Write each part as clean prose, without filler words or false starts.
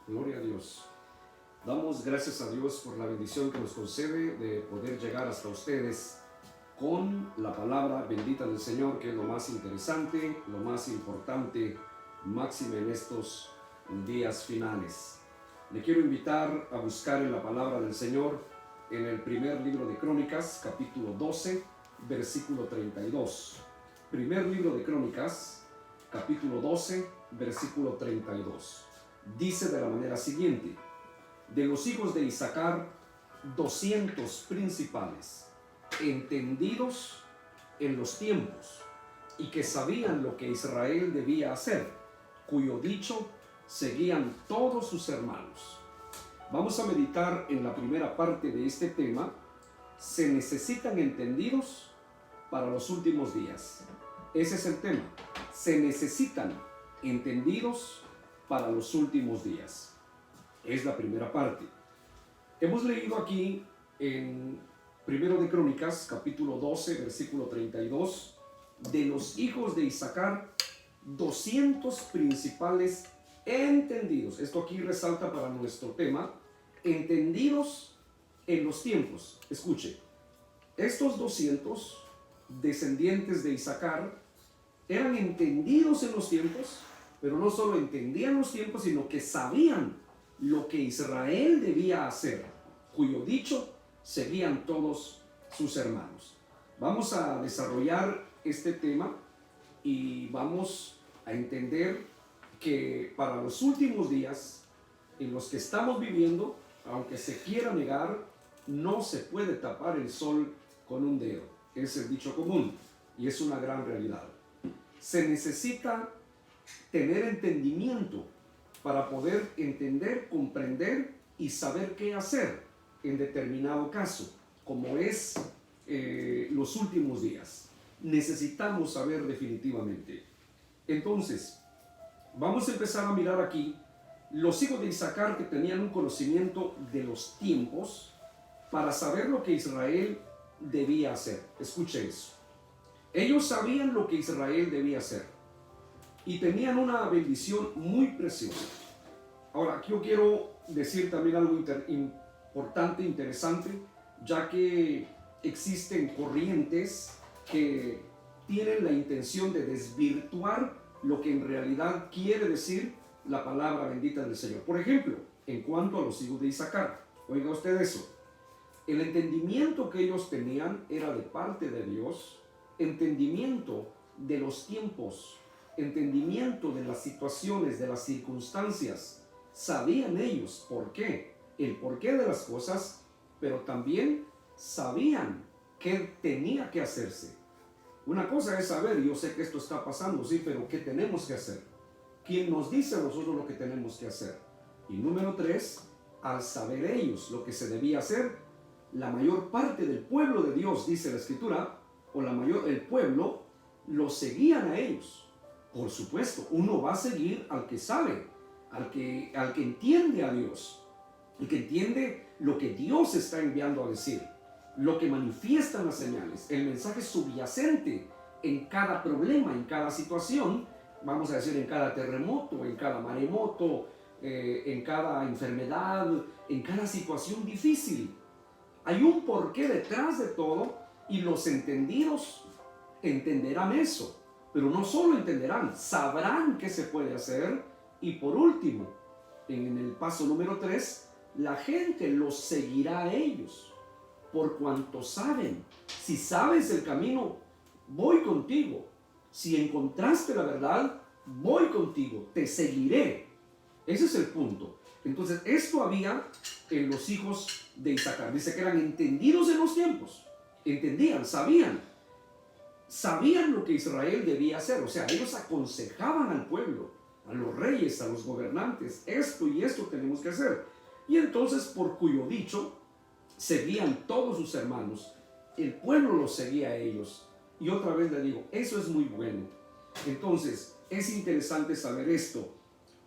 Gloria a Dios. Damos gracias a Dios por la bendición que nos concede de poder llegar hasta ustedes con la palabra bendita del Señor, que es lo más interesante, lo más importante, máxime en estos días finales. Le quiero invitar a buscar en la palabra del Señor en el primer libro de Crónicas, capítulo 12, versículo 32. Primer libro de Crónicas, capítulo 12, versículo 32. Dice de la manera siguiente: de los hijos de Isaacar, 200 principales, entendidos en los tiempos, y que sabían lo que Israel debía hacer, cuyo dicho seguían todos sus hermanos. Vamos a meditar en la primera parte de este tema. Se necesitan entendidos para los últimos días. Ese es el tema. Se necesitan entendidos para los últimos días. Es la primera parte. Hemos leído aquí en Primero de Crónicas, capítulo 12, versículo 32, de los hijos de Isaacar, 200 principales entendidos. Esto aquí resalta para nuestro tema, entendidos en los tiempos. Escuche, estos 200 descendientes de Isaacar eran entendidos en los tiempos, pero no solo entendían los tiempos, sino que sabían lo que Israel debía hacer, cuyo dicho seguían todos sus hermanos. Vamos a desarrollar este tema y vamos a entender que para los últimos días en los que estamos viviendo, aunque se quiera negar, no se puede tapar el sol con un dedo. Es el dicho común y es una gran realidad. Se necesita tener entendimiento para poder entender, comprender y saber qué hacer en determinado caso, como es los últimos días. Necesitamos saber definitivamente. Entonces, vamos a empezar a mirar aquí los hijos de Isaacar, que tenían un conocimiento de los tiempos para saber lo que Israel debía hacer. Escuche eso. Ellos sabían lo que Israel debía hacer y tenían una bendición muy preciosa. Ahora, aquí yo quiero decir también algo importante, interesante, ya que existen corrientes que tienen la intención de desvirtuar lo que en realidad quiere decir la palabra bendita del Señor. Por ejemplo, en cuanto a los hijos de Isaacar, oiga usted eso, el entendimiento que ellos tenían era de parte de Dios, entendimiento de los tiempos, entendimiento de las situaciones, de las circunstancias. Sabían ellos por qué, el porqué de las cosas, pero también sabían qué tenía que hacerse. Una cosa es saber, yo sé que esto está pasando, sí, pero ¿qué tenemos que hacer? ¿Quién nos dice a nosotros lo que tenemos que hacer? Y número 3, al saber ellos lo que se debía hacer, la mayor parte del pueblo de Dios, dice la Escritura, o el pueblo, lo seguían a ellos. Por supuesto, uno va a seguir al que sabe, al que entiende a Dios, el que entiende lo que Dios está enviando a decir, lo que manifiestan las señales, el mensaje subyacente en cada problema, en cada situación, vamos a decir, en cada terremoto, en cada maremoto, en cada enfermedad, en cada situación difícil. Hay un porqué detrás de todo y los entendidos entenderán eso. Pero no solo entenderán, sabrán qué se puede hacer. Y por último, en el paso número 3, la gente los seguirá a ellos, por cuanto saben. Si sabes el camino, voy contigo. Si encontraste la verdad, voy contigo, te seguiré. Ese es el punto. Entonces, esto había en los hijos de Isaacar. Dice que eran entendidos en los tiempos. Entendían, sabían lo que Israel debía hacer. O sea, ellos aconsejaban al pueblo, a los reyes, a los gobernantes, esto y esto tenemos que hacer. Y entonces, por cuyo dicho seguían todos sus hermanos, el pueblo los seguía a ellos. Y otra vez le digo, eso es muy bueno. Entonces, es interesante saber esto.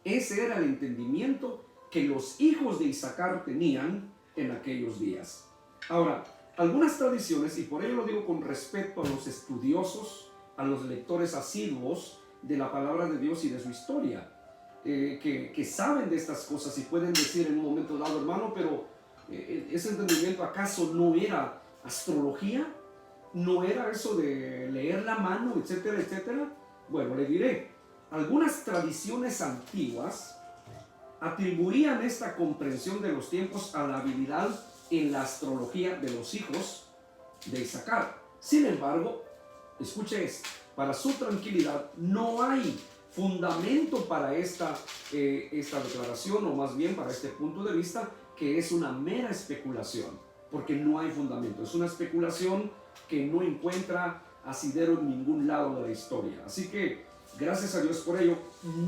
Ese era el entendimiento que los hijos de Isaacar tenían en aquellos días. Ahora, algunas tradiciones, y por ello lo digo con respecto a los estudiosos, a los lectores asiduos de la palabra de Dios y de su historia, que saben de estas cosas y pueden decir en un momento dado, hermano, pero ese entendimiento acaso no era astrología, no era eso de leer la mano, etcétera, etcétera. Bueno, le diré, algunas tradiciones antiguas atribuían esta comprensión de los tiempos a la habilidad en la astrología de los hijos de Isaacar. Sin embargo, escuche esto, para su tranquilidad no hay fundamento para esta declaración, o más bien para este punto de vista, que es una mera especulación, porque no hay fundamento. Es una especulación que no encuentra asidero en ningún lado de la historia. Así que, gracias a Dios por ello,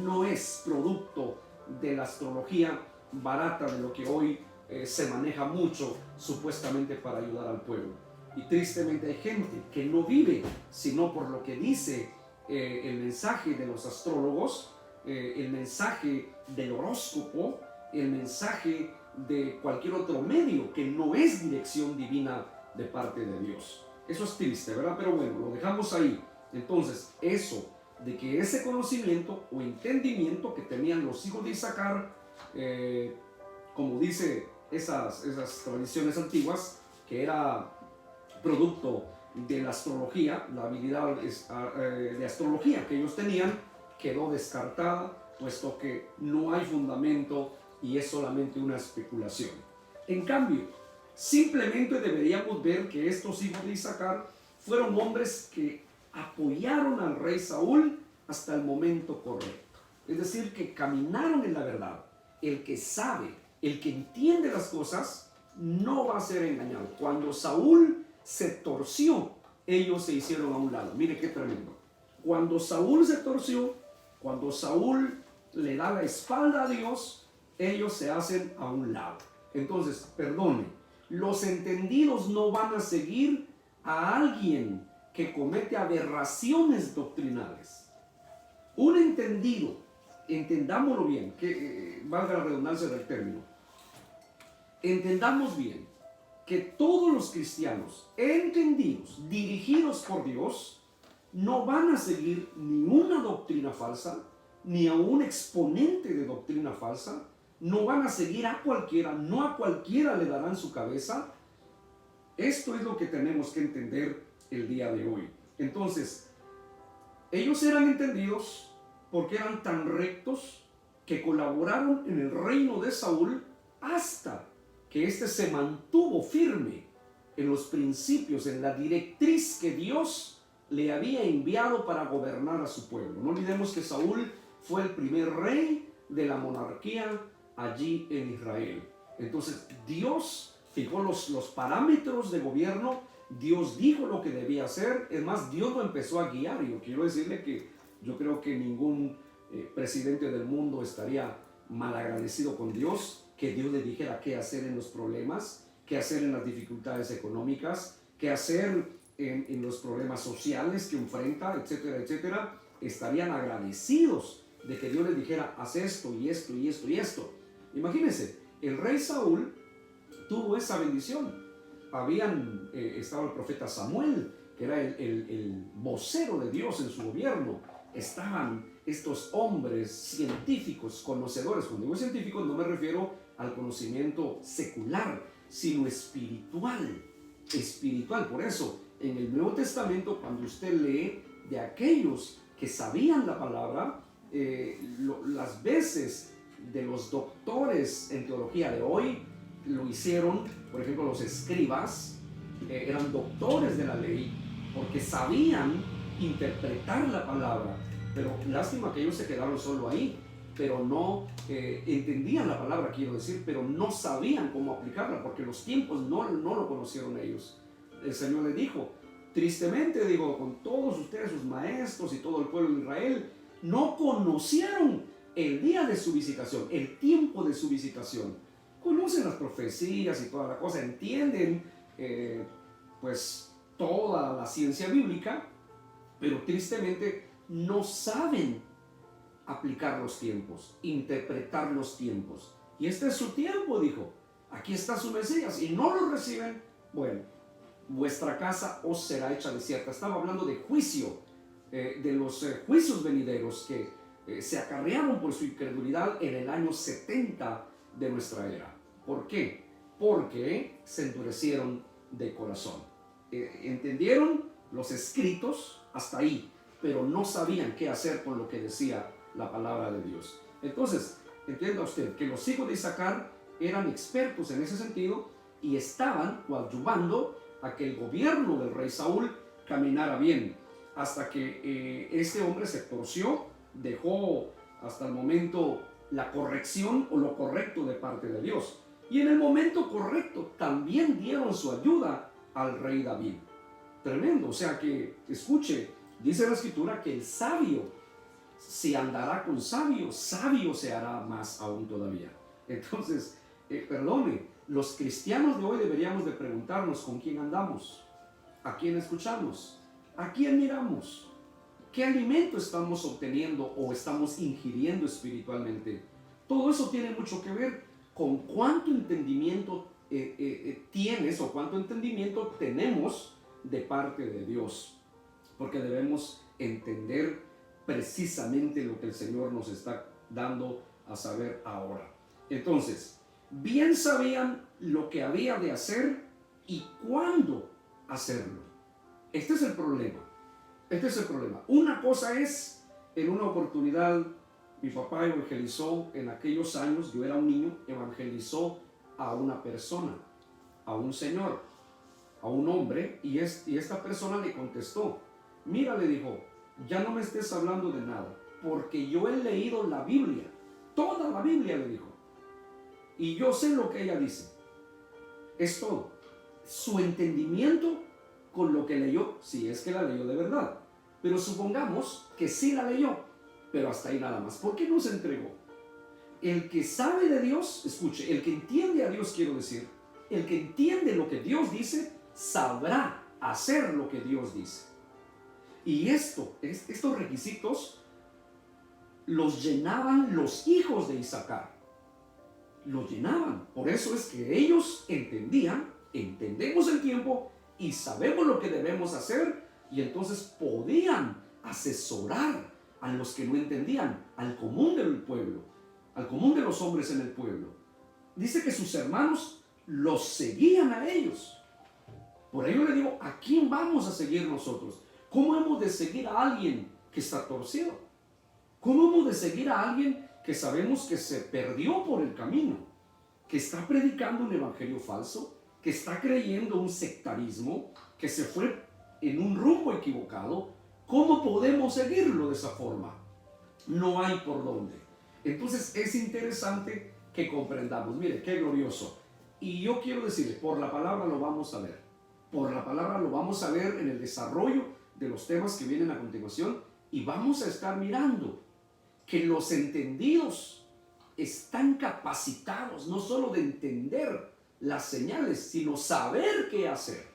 no es producto de la astrología barata de lo que hoy se maneja mucho supuestamente para ayudar al pueblo. Y tristemente hay gente que no vive sino por lo que dice el mensaje de los astrólogos, el mensaje del horóscopo, el mensaje de cualquier otro medio que no es dirección divina de parte de Dios. Eso es triste, ¿verdad? Pero bueno, lo dejamos ahí. Entonces, eso de que ese conocimiento o entendimiento que tenían los hijos de Isaacar, como dice esas tradiciones antiguas, que era producto de la astrología, la habilidad de astrología que ellos tenían, quedó descartada, puesto que no hay fundamento y es solamente una especulación. En cambio, simplemente deberíamos ver que estos hijos de Isaacar fueron hombres que apoyaron al rey Saúl hasta el momento correcto. Es decir, que caminaron en la verdad. El que sabe, el que entiende las cosas, no va a ser engañado. Cuando Saúl se torció, ellos se hicieron a un lado. Mire qué tremendo. Cuando Saúl se torció, cuando Saúl le da la espalda a Dios, ellos se hacen a un lado. Entonces, perdone, los entendidos no van a seguir a alguien que comete aberraciones doctrinales. Un entendido, entendámoslo bien, que valga la redundancia del término, entendamos bien que todos los cristianos entendidos, dirigidos por Dios, no van a seguir ni una doctrina falsa, ni a un exponente de doctrina falsa, no van a seguir a cualquiera, no a cualquiera le darán su cabeza. Esto es lo que tenemos que entender el día de hoy. Entonces, ellos eran entendidos porque eran tan rectos que colaboraron en el reino de Saúl hasta que éste se mantuvo firme en los principios, en la directriz que Dios le había enviado para gobernar a su pueblo. No olvidemos que Saúl fue el primer rey de la monarquía allí en Israel. Entonces Dios fijó los parámetros de gobierno, Dios dijo lo que debía hacer, es más, Dios lo empezó a guiar. Y yo quiero decirle que yo creo que ningún presidente del mundo estaría malagradecido con Dios, que Dios le dijera qué hacer en los problemas, qué hacer en las dificultades económicas, qué hacer en los problemas sociales que enfrenta, etcétera, etcétera. Estarían agradecidos de que Dios les dijera, haz esto y esto y esto y esto. Imagínense, el rey Saúl tuvo esa bendición. Estaba el profeta Samuel, que era el vocero de Dios en su gobierno. Estaban estos hombres científicos, conocedores. Cuando digo científicos no me refiero al conocimiento secular, sino espiritual. Espiritual. Por eso, en el Nuevo Testamento, cuando usted lee de aquellos que sabían la palabra, las veces de los doctores en teología de hoy lo hicieron, por ejemplo, los escribas eran doctores de la ley porque sabían interpretar la palabra, pero lástima que ellos se quedaron solo ahí, pero no entendían la palabra, quiero decir, pero no sabían cómo aplicarla porque los tiempos no lo conocieron ellos. El Señor les dijo, tristemente digo, con todos ustedes, sus maestros y todo el pueblo de Israel, no conocieron el día de su visitación, el tiempo de su visitación. Conocen las profecías y toda la cosa, entienden pues toda la ciencia bíblica, pero tristemente no saben aplicar los tiempos, interpretar los tiempos. Y este es su tiempo, dijo. Aquí está su Mesías y no lo reciben. Bueno, vuestra casa os será hecha desierta. Estaba hablando de juicio, de los juicios venideros que se acarrearon por su incredulidad en el año 70 de nuestra era. ¿Por qué? Porque se endurecieron de corazón. Entendieron los escritos hasta ahí, pero no sabían qué hacer con lo que decía la palabra de Dios. Entonces, entienda usted que los hijos de Isaacar eran expertos en ese sentido y estaban coadyuvando a que el gobierno del rey Saúl caminara bien, hasta que este hombre se torció, dejó hasta el momento la corrección o lo correcto de parte de Dios. Y en el momento correcto también dieron su ayuda al rey David. Tremendo, o sea que, escuche, dice la escritura que el sabio, si andará con sabio, sabio se hará más aún todavía. Entonces, perdone, los cristianos de hoy deberíamos de preguntarnos con quién andamos, a quién escuchamos, a quién miramos, qué alimento estamos obteniendo o estamos ingiriendo espiritualmente. Todo eso tiene mucho que ver con cuánto entendimiento tienes o cuánto entendimiento tenemos de parte de Dios, porque debemos entender precisamente lo que el Señor nos está dando a saber ahora. Entonces, bien sabían lo que había de hacer y cuándo hacerlo. Este es el problema. Este es el problema. Una cosa es, en una oportunidad, mi papá evangelizó en aquellos años, yo era un niño, evangelizó a una persona, a un señor, a un hombre, y esta persona le contestó. Mira, le dijo, ya no me estés hablando de nada, porque yo he leído la Biblia, toda la Biblia, le dijo, y yo sé lo que ella dice. Es todo. Su entendimiento con lo que leyó, si es que la leyó de verdad. Pero supongamos que sí la leyó, pero hasta ahí nada más. ¿Por qué no se entregó? El que sabe de Dios, escuche, el que entiende a Dios, quiero decir, el que entiende lo que Dios dice, sabrá hacer lo que Dios dice. Y estos requisitos los llenaban los hijos de Isaacar. Los llenaban. Por eso es que ellos entendemos el tiempo y sabemos lo que debemos hacer, y entonces podían asesorar a los que no entendían, al común del pueblo, al común de los hombres en el pueblo. Dice que sus hermanos los seguían a ellos. Por ello le digo, ¿a quién vamos a seguir nosotros? ¿Cómo hemos de seguir a alguien que está torcido? ¿Cómo hemos de seguir a alguien que sabemos que se perdió por el camino, que está predicando un evangelio falso, que está creyendo un sectarismo, que se fue en un rumbo equivocado? ¿Cómo podemos seguirlo de esa forma? No hay por dónde. Entonces es interesante que comprendamos. Mire, qué glorioso. Y yo quiero decirle, por la palabra lo vamos a ver. Por la palabra lo vamos a ver en el desarrollo de los temas que vienen a continuación, y vamos a estar mirando que los entendidos están capacitados no solo de entender las señales, sino saber qué hacer.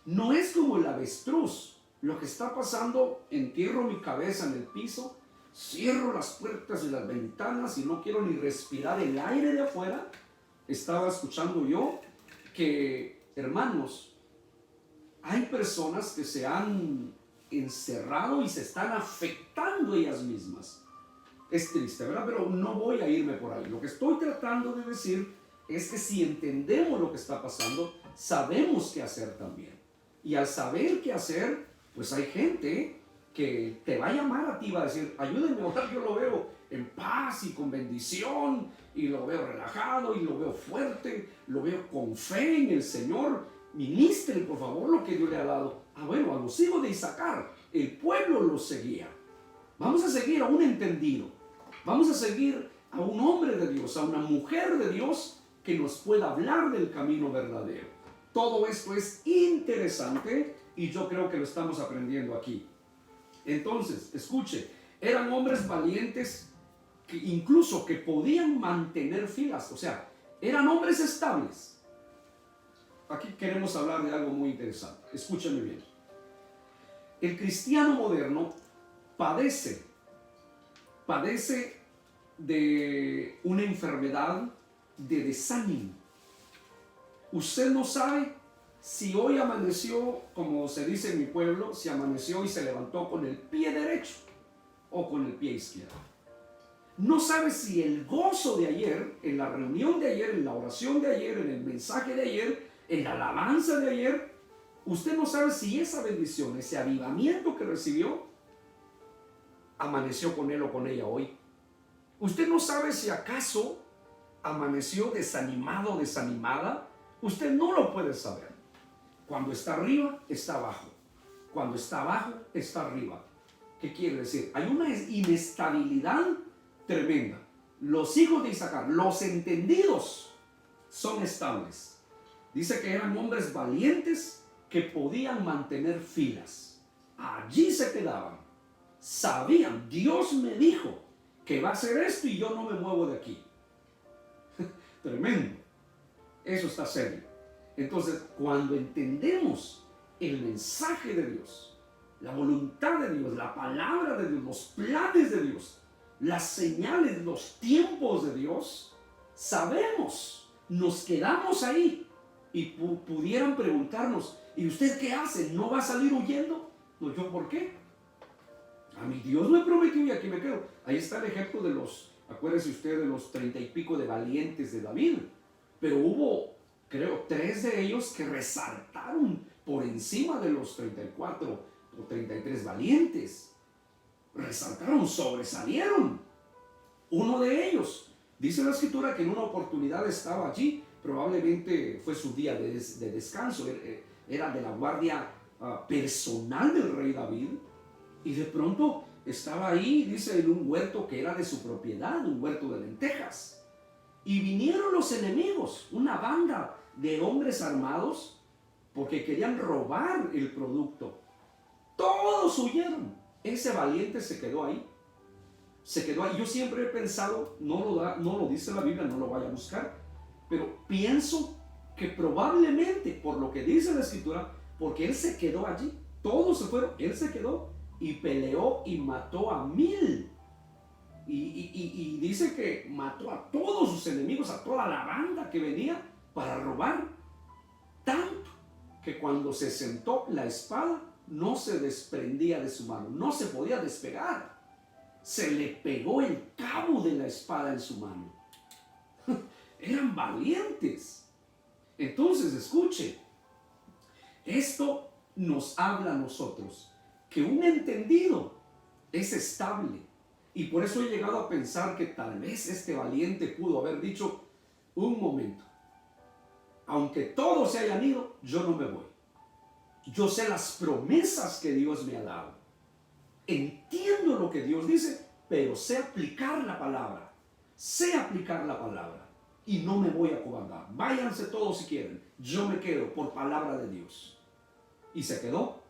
No es como el avestruz. Lo que está pasando, entierro mi cabeza en el piso, cierro las puertas y las ventanas y no quiero ni respirar el aire de afuera. Estaba escuchando yo que, hermanos, hay personas que se han encerrado y se están afectando ellas mismas. Es triste, ¿verdad? Pero no voy a irme por ahí. Lo que estoy tratando de decir es que si entendemos lo que está pasando, sabemos qué hacer también. Y al saber qué hacer, pues hay gente que te va a llamar a ti, va a decir, ayúdenme a orar. Yo lo veo en paz y con bendición, y lo veo relajado, y lo veo fuerte, lo veo con fe en el Señor. Ministren, por favor, lo que Dios le ha dado. Bueno, a los hijos de Isaacar, el pueblo los seguía. Vamos a seguir a un entendido. Vamos a seguir a un hombre de Dios, a una mujer de Dios que nos pueda hablar del camino verdadero. Todo esto es interesante y yo creo que lo estamos aprendiendo aquí. Entonces, escuche, eran hombres valientes que incluso que podían mantener filas, o sea, eran hombres estables. Aquí queremos hablar de algo muy interesante. Escúchame bien. El cristiano moderno padece de una enfermedad de desánimo. Usted no sabe si hoy amaneció, como se dice en mi pueblo, si amaneció y se levantó con el pie derecho. o con el pie izquierdo. No sabe si el gozo de ayer, en la reunión de ayer, en la oración de ayer, en el mensaje de ayer, en la alabanza de ayer, usted no sabe si esa bendición, ese avivamiento que recibió, amaneció con él o con ella hoy. Usted no sabe si acaso amaneció desanimado o desanimada. Usted no lo puede saber. Cuando está arriba, está abajo. Cuando está abajo, está arriba. ¿Qué quiere decir? Hay una inestabilidad tremenda. Los hijos de Isaacar, los entendidos, son estables. Dice que eran hombres valientes que podían mantener filas. Allí se quedaban. Sabían, Dios me dijo que va a hacer esto y yo no me muevo de aquí. Tremendo. Eso está serio. Entonces, cuando entendemos el mensaje de Dios, la voluntad de Dios, la palabra de Dios, los planes de Dios, las señales, los tiempos de Dios, sabemos, nos quedamos ahí y pudieran preguntarnos, ¿y usted qué hace? ¿No va a salir huyendo? No, ¿yo por qué? A mi Dios me prometió y aquí me quedo. Ahí está el ejemplo de acuérdese usted de los 30 y pico de valientes de David, pero hubo, creo, 3 de ellos que resaltaron por encima de los 34 o 33 valientes. Resaltaron, sobresalieron. Uno de ellos, dice la escritura que en una oportunidad estaba allí, probablemente fue su día de descanso, era de la guardia personal del rey David, y de pronto estaba ahí, dice, en un huerto que era de su propiedad, un huerto de lentejas, y vinieron los enemigos, una banda de hombres armados, porque querían robar el producto. Todos huyeron. Ese valiente se quedó ahí. Se quedó ahí. Yo siempre he pensado, no lo dice la Biblia, no lo vaya a buscar, pero pienso que probablemente, por lo que dice la escritura, porque él se quedó allí, todos se fueron, él se quedó y peleó y mató a 1000. Y dice que mató a todos sus enemigos, a toda la banda que venía para robar. Tanto que cuando se sentó, la espada no se desprendía de su mano, no se podía despegar. Se le pegó el cabo de la espada en su mano. Eran valientes. Entonces, escuche, esto nos habla a nosotros que un entendido es estable. Y por eso he llegado a pensar que tal vez este valiente pudo haber dicho, un momento, aunque todos se hayan ido, yo no me voy. Yo sé las promesas que Dios me ha dado. Entiendo lo que Dios dice, pero sé aplicar la palabra. Sé aplicar la palabra. Y no me voy a acobardar. Váyanse todos si quieren. Yo me quedo por palabra de Dios. Y se quedó.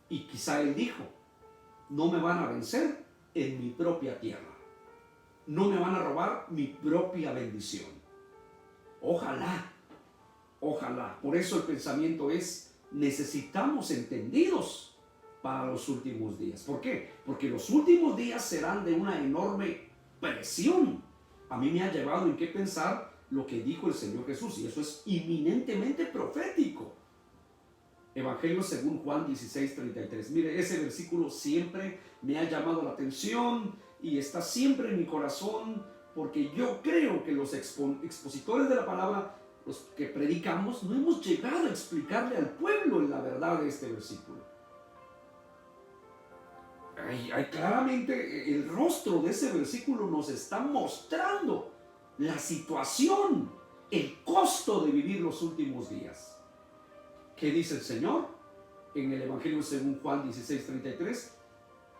Y quizá él dijo, no me van a vencer en mi propia tierra. No me van a robar mi propia bendición. Ojalá. Ojalá. Por eso el pensamiento es, necesitamos entendidos para los últimos días. ¿Por qué? Porque los últimos días serán de una enorme presión. A mí me ha llevado en qué pensar lo que dijo el Señor Jesús, y eso es inminentemente profético. Evangelio según Juan 16:33. Mire, ese versículo siempre me ha llamado la atención y está siempre en mi corazón, porque yo creo que los expositores de la palabra, los que predicamos, no hemos llegado a explicarle al pueblo la verdad de este versículo. Claramente el rostro de ese versículo nos está mostrando la situación, el costo de vivir los últimos días. ¿Qué dice el Señor? En el Evangelio según Juan 16:33,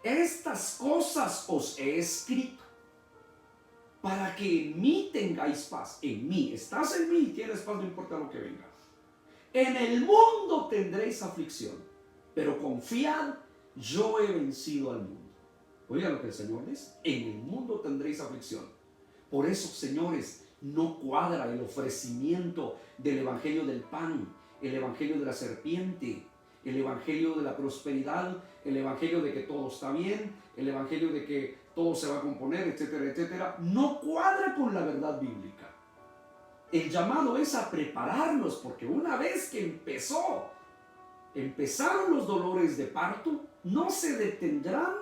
estas cosas os he escrito para que en mí tengáis paz. En mí, estás en mí y tienes paz, no importa lo que venga. En el mundo tendréis aflicción, pero confiad, yo he vencido al mundo. Oiga lo que el Señor dice, en el mundo tendréis aflicción. Por eso, señores, no cuadra el ofrecimiento del evangelio del pan, el evangelio de la serpiente, el evangelio de la prosperidad, el evangelio de que todo está bien, el evangelio de que todo se va a componer, etcétera, etcétera. No cuadra con la verdad bíblica. El llamado es a prepararnos, porque una vez que empezaron los dolores de parto, no se detendrán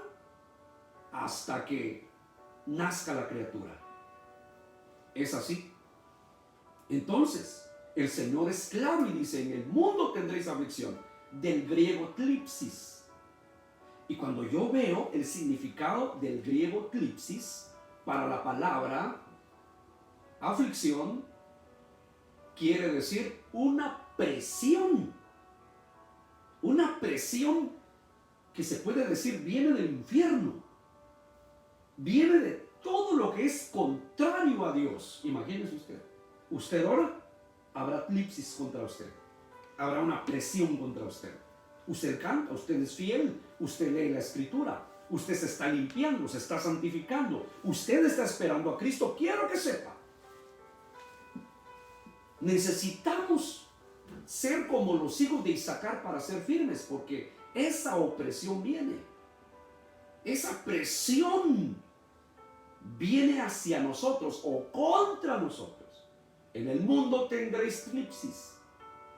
hasta que nazca la criatura. ¿Es así? Entonces, el Señor es claro y dice, en el mundo tendréis aflicción, del griego tlipsis. Y cuando yo veo el significado del griego tlipsis para la palabra aflicción, quiere decir una presión que se puede decir viene del infierno, viene de todo lo que es contrario a Dios. Imagínese usted ora, habrá tlipsis contra usted, habrá una presión contra usted. Usted canta, usted es fiel, usted lee la escritura, usted se está limpiando, se está santificando, usted está esperando a Cristo. Quiero que sepa, necesitamos ser como los hijos de Isaacar para ser firmes, porque esa opresión viene, esa presión viene hacia nosotros o contra nosotros. En el mundo tendréis tlipsis,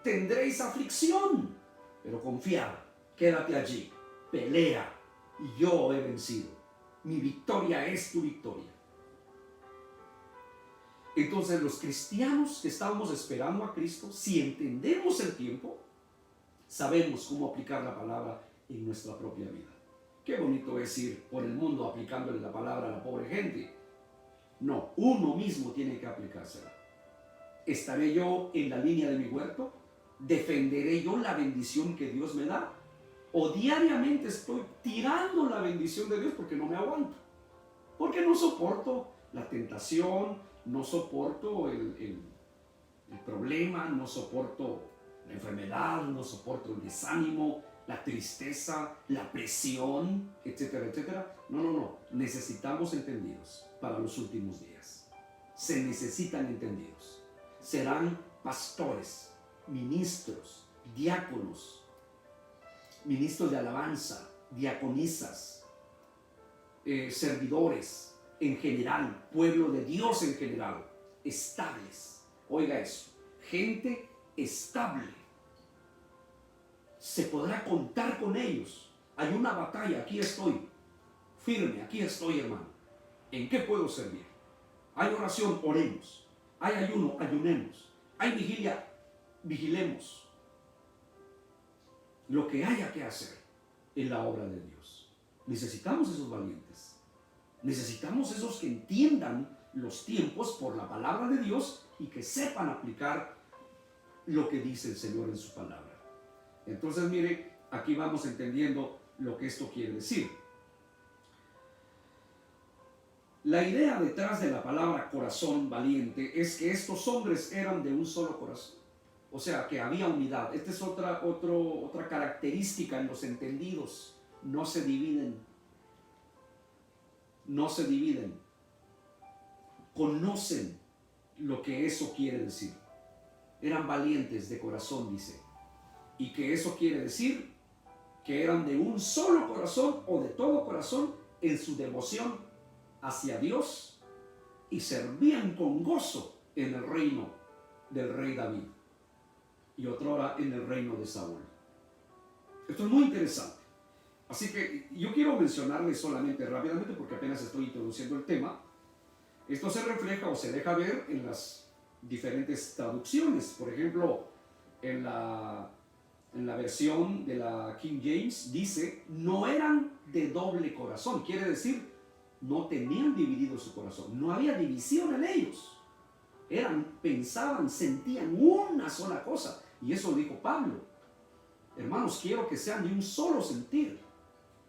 tendréis aflicción, pero confiad, quédate allí, pelea, y yo he vencido. Mi victoria es tu victoria. Entonces los cristianos que estamos esperando a Cristo, si entendemos el tiempo, sabemos cómo aplicar la palabra en nuestra propia vida. Qué bonito es ir por el mundo aplicándole la palabra a la pobre gente. No, uno mismo tiene que aplicársela. ¿Estaré yo en la línea de mi huerto? ¿Defenderé yo la bendición que Dios me da? ¿O diariamente estoy tirando la bendición de Dios porque no me aguanto? Porque no soporto la tentación, no soporto el problema, no soporto la enfermedad, no soporto el desánimo, la tristeza, la presión, etcétera, etcétera. No. Necesitamos entendidos para los últimos días. Se necesitan entendidos. Serán pastores, ministros, diáconos, ministros de alabanza, diaconisas, servidores en general, pueblo de Dios en general, estables. Oiga eso, gente estable. Se podrá contar con ellos. Hay una batalla, aquí estoy, firme, aquí estoy, hermano. ¿En qué puedo servir? Hay oración, oremos. Hay ayuno, ayunemos. Hay vigilia, vigilemos. Lo que haya que hacer en la obra de Dios. Necesitamos esos valientes. Necesitamos esos que entiendan los tiempos por la palabra de Dios y que sepan aplicar lo que dice el Señor en su palabra. Entonces, mire, aquí vamos entendiendo lo que esto quiere decir. La idea detrás de la palabra corazón valiente es que estos hombres eran de un solo corazón. O sea, que había unidad. Esta es otra característica en los entendidos. No se dividen. No se dividen. Conocen lo que eso quiere decir. Eran valientes de corazón, dice. Y que eso quiere decir que eran de un solo corazón o de todo corazón en su devoción hacia Dios y servían con gozo en el reino del rey David y otrora en el reino de Saúl. Esto es muy interesante. Así que yo quiero mencionarles solamente rápidamente porque apenas estoy introduciendo el tema. Esto se refleja o se deja ver en las diferentes traducciones. Por ejemplo, en la versión de la King James dice, no eran de doble corazón. Quiere decir, no tenían dividido su corazón. No había división en ellos. Pensaban, sentían una sola cosa. Y eso lo dijo Pablo. Hermanos, quiero que sean de un solo sentir,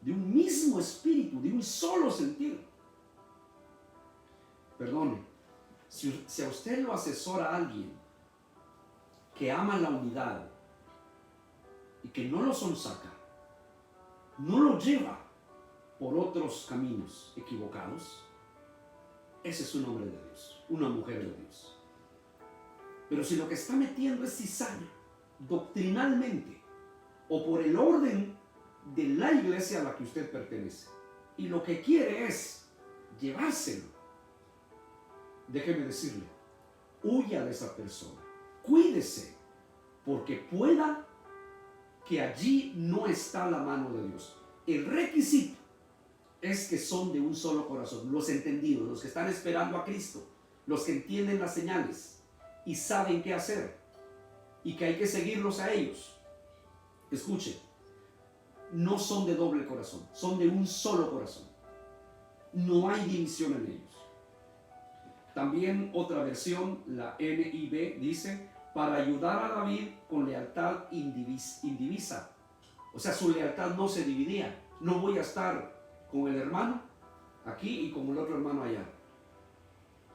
de un mismo espíritu, de un solo sentir. Perdone, si a usted lo asesora alguien que ama la unidad y que no lo sonsaca, no lo lleva por otros caminos equivocados, ese es un hombre de Dios, una mujer de Dios. Pero si lo que está metiendo es cizaña, doctrinalmente, o por el orden de la iglesia a la que usted pertenece, y lo que quiere es llevárselo, déjeme decirle, huya de esa persona, cuídese, porque pueda que allí no está la mano de Dios. El requisito es que son de un solo corazón, los entendidos, los que están esperando a Cristo, los que entienden las señales y saben qué hacer y que hay que seguirlos a ellos. Escuchen, no son de doble corazón, son de un solo corazón. No hay división en ellos. También otra versión, la NIV, dice, para ayudar a David con lealtad indivisa. O sea, su lealtad no se dividía. No voy a estar con el hermano aquí y con el otro hermano allá.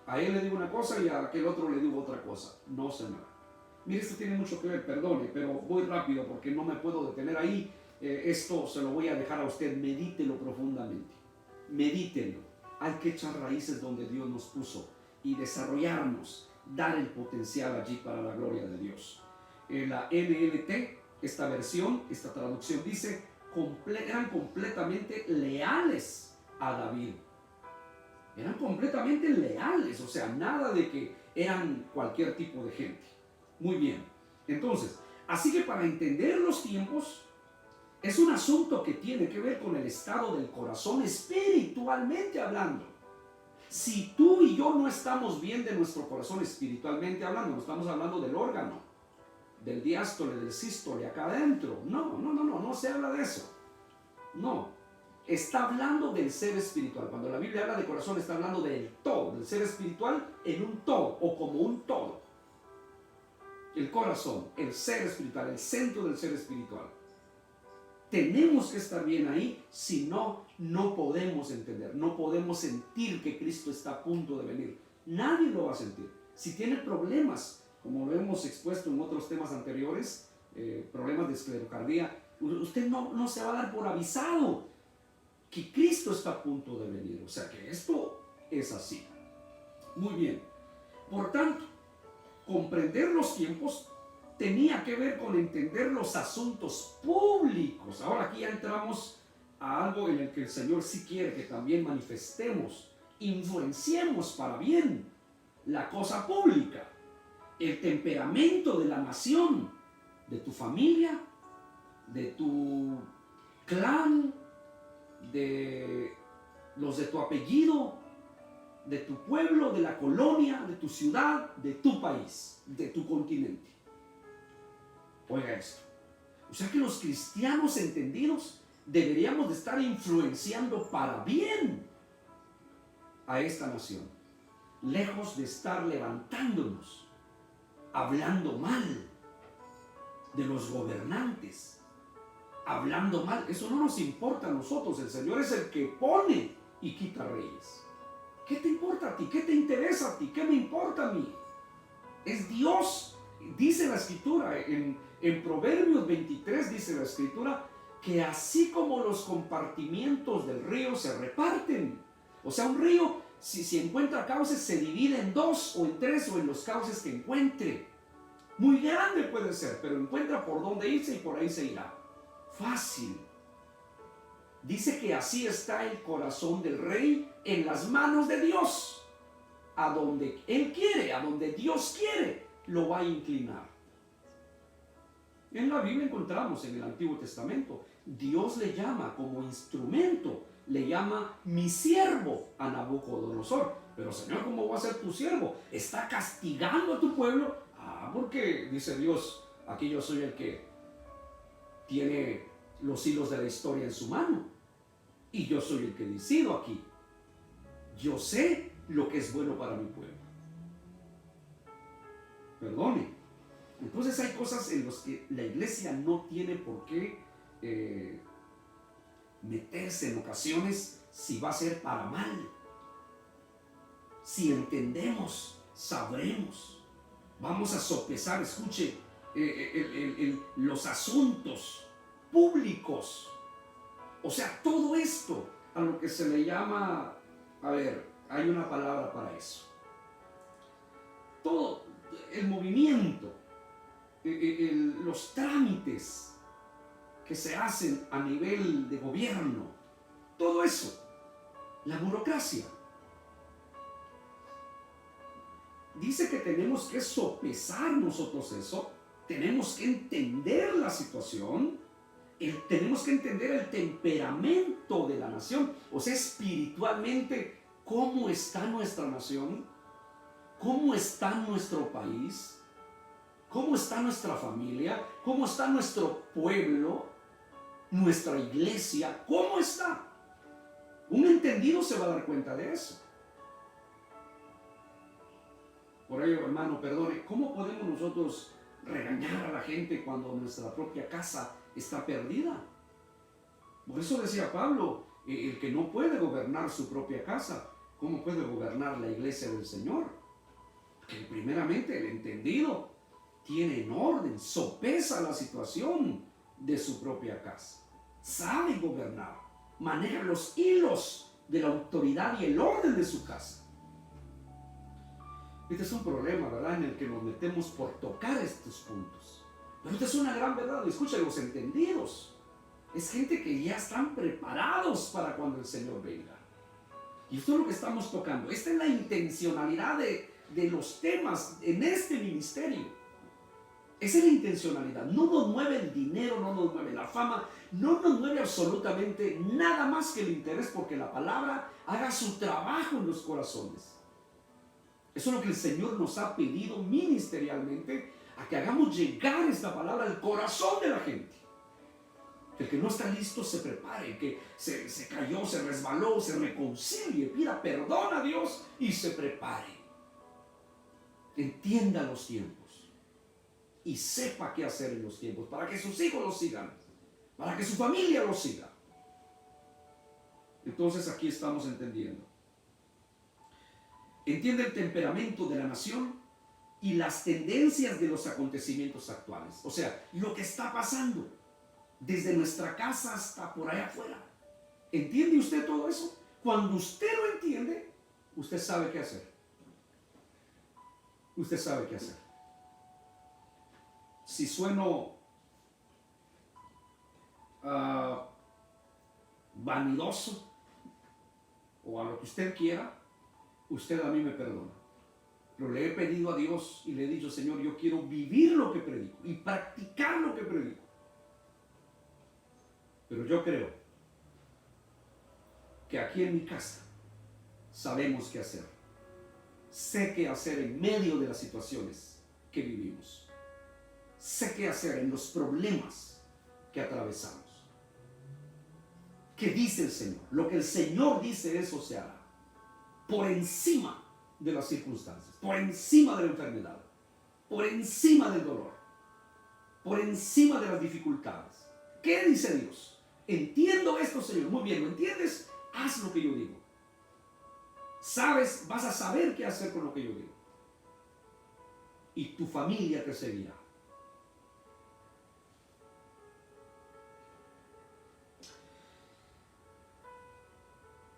A él le digo una cosa y a aquel otro le digo otra cosa. No, señor. Mire, esto tiene mucho que ver, perdone, pero voy rápido porque no me puedo detener ahí. Esto se lo voy a dejar a usted, medítelo profundamente. Medítelo. Hay que echar raíces donde Dios nos puso y desarrollarnos, dar el potencial allí para la gloria de Dios. La NLT, esta versión, esta traducción dice, eran completamente leales a David. Eran completamente leales, o sea, nada de que eran cualquier tipo de gente. Muy bien. Entonces, así que para entender los tiempos, es un asunto que tiene que ver con el estado del corazón espiritualmente hablando. Si tú y yo no estamos bien de nuestro corazón espiritualmente hablando, no estamos hablando del órgano, del diástole, del sístole acá adentro. No se habla de eso. No, está hablando del ser espiritual. Cuando la Biblia habla de corazón, está hablando del todo, del ser espiritual en un todo o como un todo. El corazón, el ser espiritual, el centro del ser espiritual. Tenemos que estar bien ahí, si no, no podemos entender, no podemos sentir que Cristo está a punto de venir. Nadie lo va a sentir. Si tiene problemas, como lo hemos expuesto en otros temas anteriores, problemas de esclerocardía, usted no se va a dar por avisado que Cristo está a punto de venir. O sea que esto es así. Muy bien. Por tanto, comprender los tiempos tenía que ver con entender los asuntos públicos. Ahora aquí ya entramos a algo en el que el Señor sí quiere que también manifestemos, influenciemos para bien la cosa pública, el temperamento de la nación, de tu familia, de tu clan, de los de tu apellido, de tu pueblo, de la colonia, de tu ciudad, de tu país, de tu continente. Oiga esto. O sea que los cristianos entendidos deberíamos de estar influenciando para bien a esta nación, lejos de estar levantándonos, hablando mal de los gobernantes, hablando mal. Eso no nos importa a nosotros. El Señor es el que pone y quita reyes. ¿Qué te importa a ti? ¿Qué te interesa a ti? ¿Qué me importa a mí? Es Dios. Dice la Escritura, en Proverbios 23 dice la Escritura, que así como los compartimientos del río se reparten. O sea, un río, si encuentra cauces, se divide en dos o en tres o en los cauces que encuentre. Muy grande puede ser, pero encuentra por dónde irse y por ahí se irá. Fácil. Dice que así está el corazón del rey en las manos de Dios. A donde Él quiere, a donde Dios quiere, lo va a inclinar. En la Biblia encontramos en el Antiguo Testamento, Dios le llama como instrumento, le llama mi siervo a Nabucodonosor. Pero Señor, ¿cómo va a ser tu siervo? Está castigando a tu pueblo. Porque dice Dios, aquí yo soy el que tiene los hilos de la historia en su mano. Y yo soy el que decido aquí. Yo sé lo que es bueno para mi pueblo. Perdone. Entonces hay cosas en las que la iglesia no tiene por qué meterse en ocasiones si va a ser para mal. Si entendemos, sabremos. Vamos a sopesar, escuche, los asuntos públicos. O sea, todo esto a lo que se le llama, hay una palabra para eso. Todo el movimiento, los trámites que se hacen a nivel de gobierno, todo eso, la burocracia. Dice que tenemos que sopesar nosotros eso, tenemos que entender la situación tenemos que entender el temperamento de la nación, o sea, espiritualmente, cómo está nuestra nación, cómo está nuestro país, cómo está nuestra familia, cómo está nuestro pueblo, nuestra iglesia, cómo está. Un entendido se va a dar cuenta de eso. Por ello, hermano, perdone, ¿cómo podemos nosotros regañar a la gente cuando nuestra propia casa está perdida? Por eso decía Pablo, el que no puede gobernar su propia casa, ¿cómo puede gobernar la iglesia del Señor? Que primeramente el entendido tiene en orden, sopesa la situación de su propia casa, sabe gobernar, maneja los hilos de la autoridad y el orden de su casa. Este es un problema, ¿verdad?, en el que nos metemos por tocar estos puntos. Pero esta es una gran verdad. Escucha, los entendidos es gente que ya están preparados para cuando el Señor venga. Y esto es lo que estamos tocando. Esta es la intencionalidad de los temas en este ministerio. Esa es la intencionalidad. No nos mueve el dinero, no nos mueve la fama, no nos mueve absolutamente nada más que el interés porque la palabra haga su trabajo en los corazones. Eso es lo que el Señor nos ha pedido ministerialmente, a que hagamos llegar esta palabra al corazón de la gente. Que el que no está listo se prepare, que se cayó, se resbaló, se reconcilie, pida perdón a Dios y se prepare. Entienda los tiempos y sepa qué hacer en los tiempos para que sus hijos lo sigan, para que su familia lo siga. Entonces aquí estamos entendiendo. Entiende el temperamento de la nación y las tendencias de los acontecimientos actuales. O sea, lo que está pasando desde nuestra casa hasta por allá afuera. ¿Entiende usted todo eso? Cuando usted lo entiende, usted sabe qué hacer. Usted sabe qué hacer. Si sueno vanidoso o a lo que usted quiera, usted a mí me perdona. Pero le he pedido a Dios y le he dicho, Señor, yo quiero vivir lo que predico y practicar lo que predico. Pero yo creo que aquí en mi casa sabemos qué hacer. Sé qué hacer en medio de las situaciones que vivimos. Sé qué hacer en los problemas que atravesamos. ¿Qué dice el Señor? Lo que el Señor dice, eso se hará. Por encima de las circunstancias, por encima de la enfermedad, por encima del dolor, por encima de las dificultades. ¿Qué dice Dios? Entiendo esto, Señor. Muy bien, ¿lo entiendes? Haz lo que yo digo. Sabes, vas a saber qué hacer con lo que yo digo. Y tu familia te seguirá.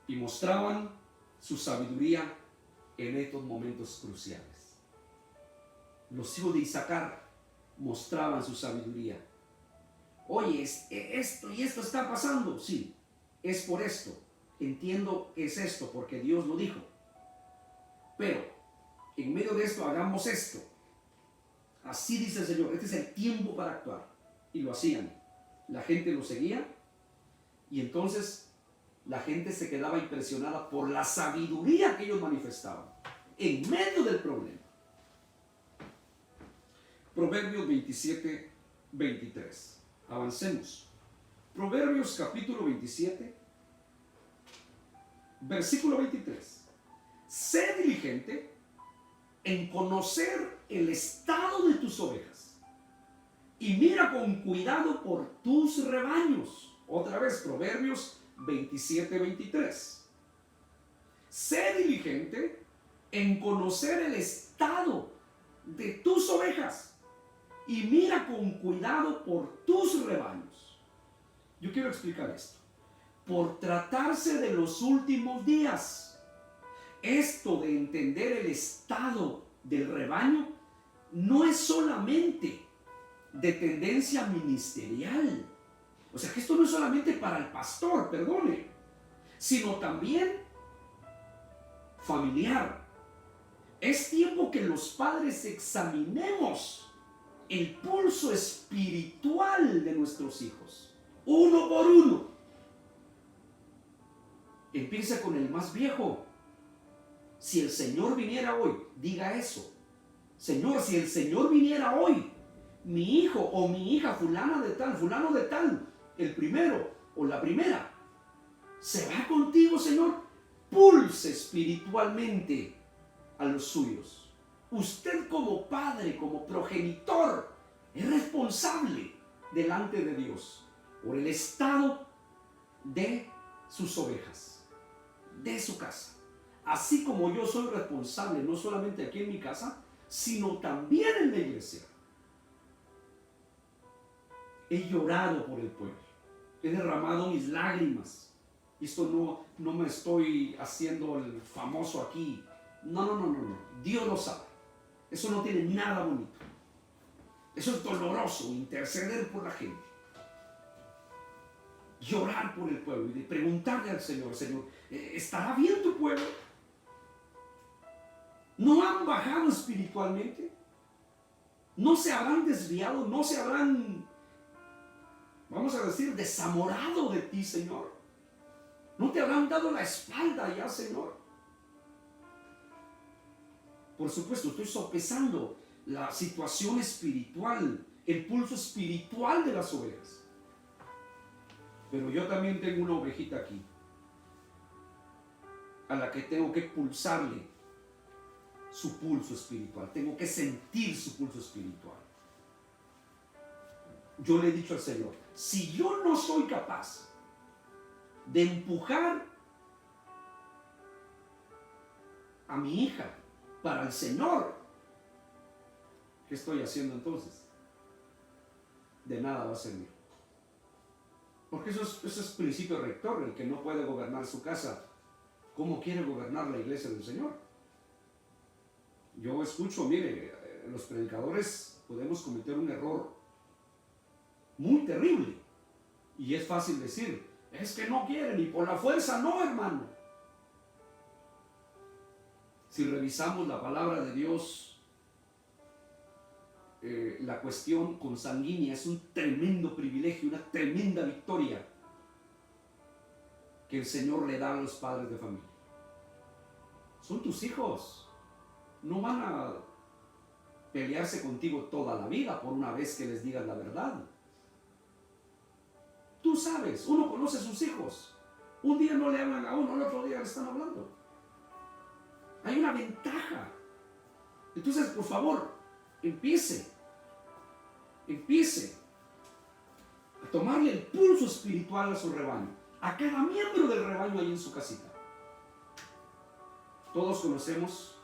Y mostraban su sabiduría en estos momentos cruciales. Los hijos de Isaacar mostraban su sabiduría. Oye, esto y esto está pasando. Sí, es por esto. Entiendo que es esto porque Dios lo dijo. Pero en medio de esto hagamos esto. Así dice el Señor. Este es el tiempo para actuar. Y lo hacían. La gente lo seguía. Y entonces la gente se quedaba impresionada por la sabiduría que ellos manifestaban en medio del problema. Proverbios 27, 23. Avancemos. Proverbios capítulo 27, versículo 23. Sé diligente en conocer el estado de tus ovejas y mira con cuidado por tus rebaños. Otra vez, Proverbios 27, 23. Sé diligente en conocer el estado de tus ovejas y mira con cuidado por tus rebaños. Yo quiero explicar esto. Por tratarse de los últimos días, esto de entender el estado del rebaño no es solamente de tendencia ministerial. O sea que esto no es solamente para el pastor, perdone, sino también familiar. Es tiempo que los padres examinemos el pulso espiritual de nuestros hijos. uno por uno. Empieza con el más viejo. Si el Señor viniera hoy, diga eso. Señor, si el Señor viniera hoy, mi hijo o mi hija fulano de tal, el primero o la primera, se va contigo, Señor. Pulse espiritualmente a los suyos. Usted como padre, como progenitor, es responsable delante de Dios por el estado de sus ovejas, de su casa. Así como yo soy responsable, no solamente aquí en mi casa, sino también en la iglesia. He llorado por el pueblo, he derramado mis lágrimas. Esto no me estoy haciendo el famoso aquí. No. Dios lo sabe. Eso no tiene nada bonito. Eso es doloroso, interceder por la gente. Llorar por el pueblo y preguntarle al Señor, Señor, ¿estará bien tu pueblo? ¿No han bajado espiritualmente? ¿No se habrán desviado? ¿No se habrán, vamos a decir, desamorado de ti, Señor? ¿No te habrán dado la espalda ya, Señor? Por supuesto, estoy sopesando la situación espiritual, el pulso espiritual de las ovejas. Pero yo también tengo una ovejita aquí, a la que tengo que pulsarle su pulso espiritual. Tengo que sentir su pulso espiritual. Yo le he dicho al Señor, si yo no soy capaz de empujar a mi hija para el Señor, ¿qué estoy haciendo entonces? De nada va a servir. Porque eso es principio rector. El que no puede gobernar su casa, ¿cómo quiere gobernar la iglesia del Señor? Yo escucho, mire, los predicadores podemos cometer un error muy terrible. Y es fácil decir, es que no quieren y por la fuerza no, hermano. Si revisamos la palabra de Dios, la cuestión consanguínea es un tremendo privilegio, una tremenda victoria que el Señor le da a los padres de familia. Son tus hijos. No van a pelearse contigo toda la vida por una vez que les digas la verdad. Tú sabes, uno conoce a sus hijos. Un día no le hablan a uno, el otro día le están hablando. Hay una ventaja. Entonces, por favor, empiece a tomarle el pulso espiritual a su rebaño, a cada miembro del rebaño ahí en su casita. Todos conocemos,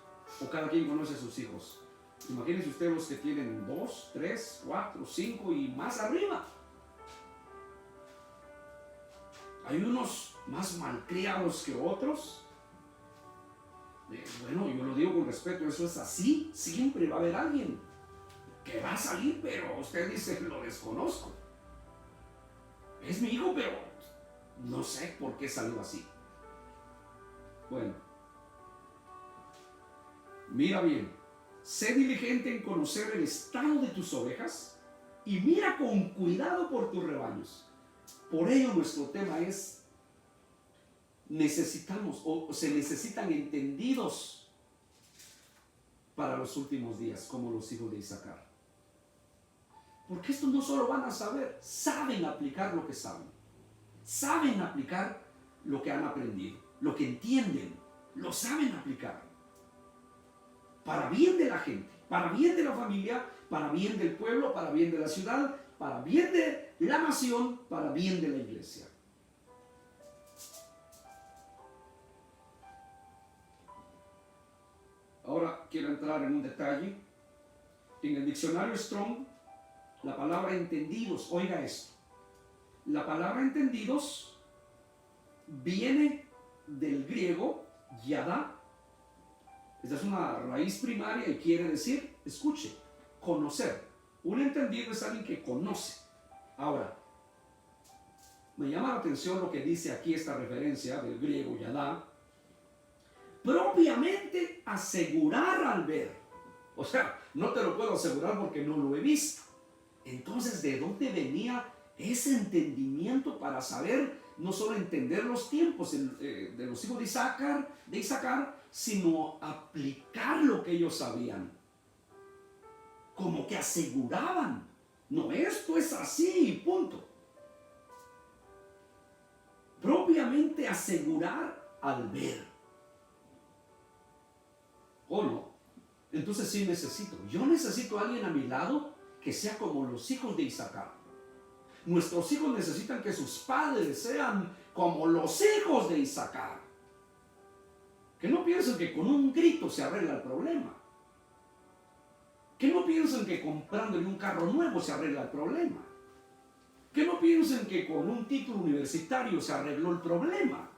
o cada quien conoce a sus hijos. Imagínense ustedes los que tienen 2, 3, 4, 5 y más arriba. Hay unos más malcriados que otros. Bueno, yo lo digo con respeto, eso es así. Siempre va a haber alguien que va a salir, pero usted dice, lo desconozco. Es mi hijo, pero no sé por qué salió así. Bueno, mira bien, sé diligente en conocer el estado de tus ovejas y mira con cuidado por tus rebaños. Por ello nuestro tema es, se necesitan entendidos para los últimos días, como los hijos de Isaacar. Porque estos no solo van a saber, saben aplicar lo que saben. Saben aplicar lo que han aprendido, lo que entienden, lo saben aplicar. Para bien de la gente, para bien de la familia, para bien del pueblo, para bien de la ciudad, para bien de la nación, para bien de la iglesia. Ahora quiero entrar en un detalle. En el diccionario Strong, la palabra entendidos, oiga esto, la palabra entendidos viene del griego yadá. Esta es una raíz primaria y quiere decir, escuche, conocer. Un entendido es alguien que conoce. Ahora, me llama la atención lo que dice aquí esta referencia del griego yadá. Propiamente asegurar al ver. O sea, no te lo puedo asegurar porque no lo he visto. Entonces, ¿de dónde venía ese entendimiento para saber, no solo entender los tiempos de los hijos de Isaacar, sino aplicar lo que ellos sabían. Como que aseguraban, no, esto es así, punto. Propiamente asegurar al ver. ¿O no? Entonces sí yo necesito a alguien a mi lado que sea como los hijos de Isaacar. Nuestros hijos necesitan que sus padres sean como los hijos de Isaacar. Que no piensen que con un grito se arregla el problema. Que no piensen que comprándole un carro nuevo se arregla el problema. Que no piensen que con un título universitario se arregló el problema.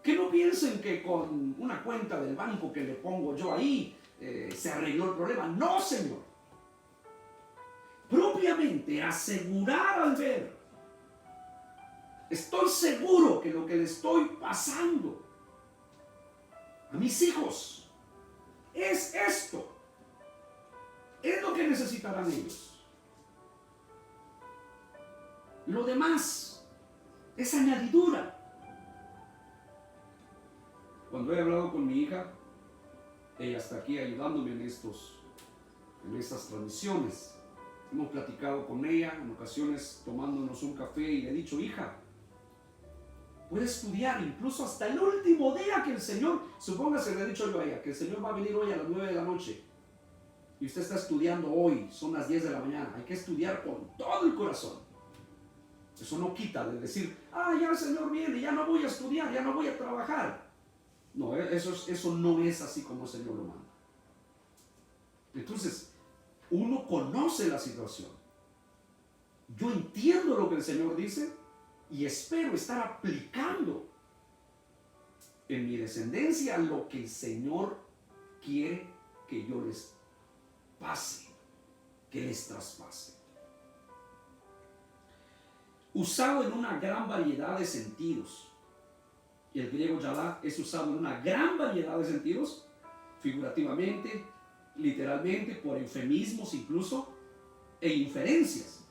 Que no piensen que con una cuenta del banco que le pongo yo ahí se arregló el problema. No, Señor. Propiamente asegurar al ver. Estoy seguro que lo que le estoy pasando a mis hijos es esto. Es lo que necesitarán ellos. Lo demás es añadidura. Cuando he hablado con mi hija, ella está aquí ayudándome en estas transmisiones. Hemos platicado con ella en ocasiones tomándonos un café y le he dicho, hija, puede estudiar incluso hasta el último día que el Señor, supóngase, le he dicho yo a ella, que el Señor va a venir hoy a las 9 de la noche y usted está estudiando hoy, son las 10 de la mañana, hay que estudiar con todo el corazón. Eso no quita de decir, ya el Señor viene, ya no voy a estudiar, ya no voy a trabajar. No, eso no es así como el Señor lo manda. Entonces, uno conoce la situación. Yo entiendo lo que el Señor dice y espero estar aplicando en mi descendencia lo que el Señor quiere que yo les pase, que les traspase. Usado en una gran variedad de sentidos. Y el griego yalá es usado en una gran variedad de sentidos, figurativamente, literalmente, por eufemismos incluso, e inferencias,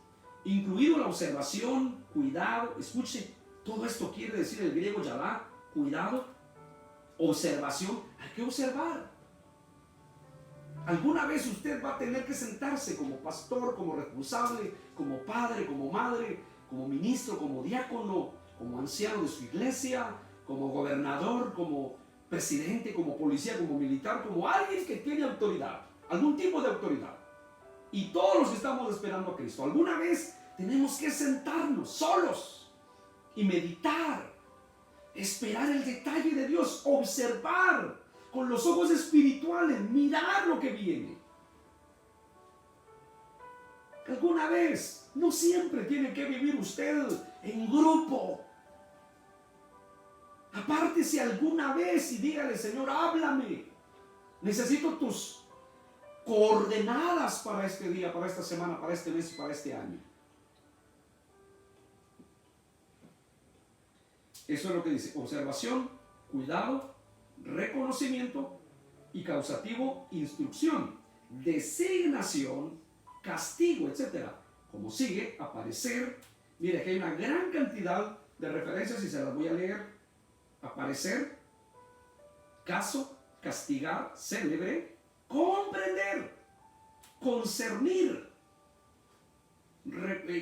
incluido la observación, cuidado. Escuche, todo esto quiere decir el griego yalá, cuidado, observación. Hay que observar. Alguna vez usted va a tener que sentarse como pastor, como responsable, como padre, como madre, como ministro, como diácono, como anciano de su iglesia, como gobernador, como presidente, como policía, como militar, como alguien que tiene autoridad, algún tipo de autoridad. Y todos los que estamos esperando a Cristo, alguna vez tenemos que sentarnos solos y meditar, esperar el detalle de Dios, observar con los ojos espirituales, mirar lo que viene. Alguna vez, no siempre tiene que vivir usted en grupo. Apártese alguna vez y dígale, Señor, háblame. Necesito tus coordenadas para este día, para esta semana, para este mes y para este año. Eso es lo que dice: observación, cuidado, reconocimiento y causativo, instrucción, designación, castigo, etc. Como sigue, aparecer. Mire, aquí hay una gran cantidad de referencias y se las voy a leer. Aparecer, caso, castigar, célebre, comprender, concernir,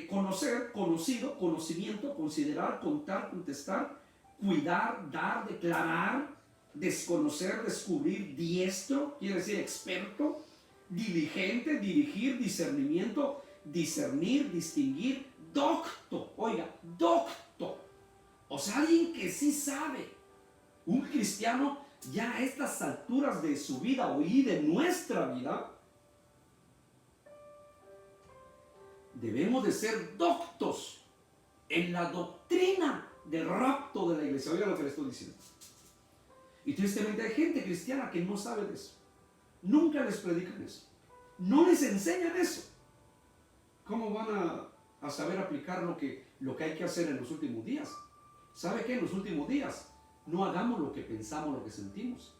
conocer, conocido, conocimiento, considerar, contar, contestar, cuidar, dar, declarar, desconocer, descubrir, diestro, quiere decir experto, diligente, dirigir, discernimiento, discernir, distinguir, docto, oiga, docto. O sea, alguien que sí sabe. Un cristiano ya a estas alturas de su vida y de nuestra vida, debemos de ser doctos en la doctrina del rapto de la iglesia. Oiga lo que le estoy diciendo. Y tristemente hay gente cristiana que no sabe de eso. Nunca les predican eso. No les enseñan eso. ¿Cómo van a saber aplicar lo que hay que hacer en los últimos días? ¿Sabe qué? En los últimos días no hagamos lo que pensamos, lo que sentimos.